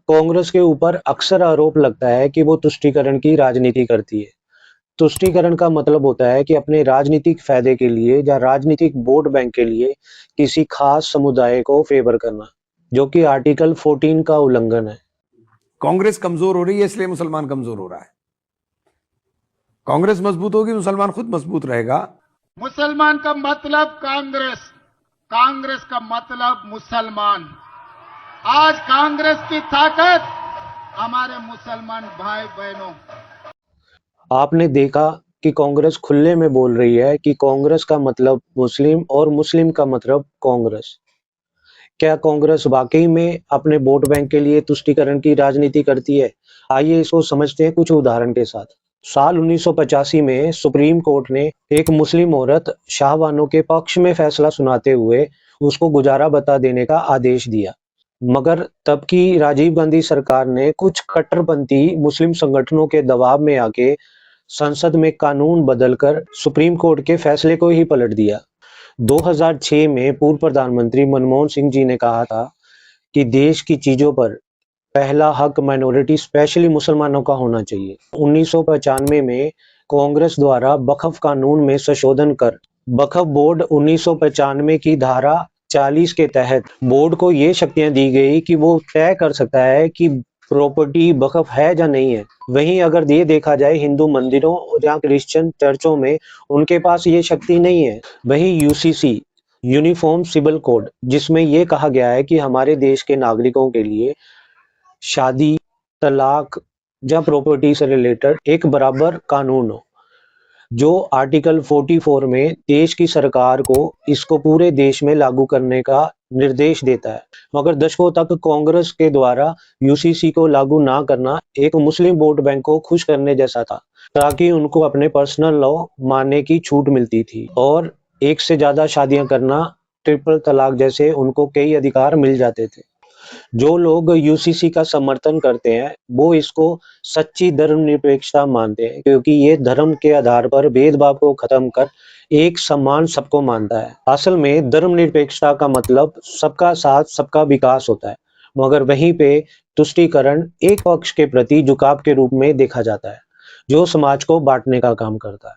कांग्रेस के ऊपर अक्सर आरोप लगता है कि वो तुष्टीकरण की राजनीति करती है। तुष्टीकरण का मतलब होता है कि अपने राजनीतिक फायदे के लिए या राजनीतिक वोट बैंक के लिए किसी खास समुदाय को फेवर करना, जो कि आर्टिकल 14 का उल्लंघन है। कांग्रेस कमजोर हो रही है इसलिए मुसलमान कमजोर हो रहा है। कांग्रेस मजबूत होगी, मुसलमान खुद मजबूत रहेगा। मुसलमान का मतलब कांग्रेस, कांग्रेस का मतलब मुसलमान। आज कांग्रेस की ताकत हमारे मुसलमान भाई बहनों। आपने देखा कि कांग्रेस खुले में बोल रही है कि कांग्रेस का मतलब मुस्लिम और मुस्लिम का मतलब कांग्रेस। क्या कांग्रेस वाकई में अपने वोट बैंक के लिए तुष्टीकरण की राजनीति करती है? आइए इसको समझते हैं कुछ उदाहरण के साथ। साल 1985 में सुप्रीम कोर्ट ने एक मुस्लिम औरत शाहबानो के पक्ष में फैसला सुनाते हुए उसको गुजारा भत्ता देने का आदेश दिया, मगर तब की राजीव गांधी सरकार ने कुछ कट्टरपंथी मुस्लिम संगठनों के दबाव में आके संसद में कानून बदलकर सुप्रीम कोर्ट के फैसले को ही पलट दिया। 2006 में पूर्व प्रधानमंत्री मनमोहन सिंह जी ने कहा था कि देश की चीजों पर पहला हक माइनॉरिटी स्पेशली मुसलमानों का होना चाहिए। 1995 में कांग्रेस द्वारा वक्फ कानून में संशोधन कर वक्फ बोर्ड 1995 की धारा 40 के तहत बोर्ड को ये शक्तियां दी गई कि वो तय कर सकता है कि प्रॉपर्टी वक्फ है या नहीं है। वहीं अगर ये देखा जाए हिंदू मंदिरों या क्रिश्चियन चर्चों में उनके पास ये शक्ति नहीं है। वहीं यूसीसी यूनिफॉर्म सिविल कोड, जिसमें ये कहा गया है कि हमारे देश के नागरिकों के लिए शादी, तलाक या प्रॉपर्टी से रिलेटेड एक बराबर कानून हो, जो आर्टिकल 44 में देश की सरकार को इसको पूरे देश में लागू करने का निर्देश देता है। मगर दशकों तक कांग्रेस के द्वारा यूसीसी को लागू ना करना एक मुस्लिम वोट बैंक को खुश करने जैसा था, ताकि उनको अपने पर्सनल लॉ मानने की छूट मिलती थी और एक से ज्यादा शादियां करना, ट्रिपल तलाक जैसे उनको कई अधिकार मिल जाते थे। जो लोग यूसीसी का समर्थन करते हैं वो इसको सच्ची धर्मनिरपेक्षता मानते हैं, क्योंकि ये धर्म के आधार पर भेदभाव को खत्म कर एक समान सबको मानता है। असल में धर्मनिरपेक्षता का मतलब सबका साथ सबका विकास होता है, मगर वहीं पे तुष्टीकरण एक पक्ष के प्रति झुकाव के रूप में देखा जाता है, जो समाज को बांटने का काम करता है।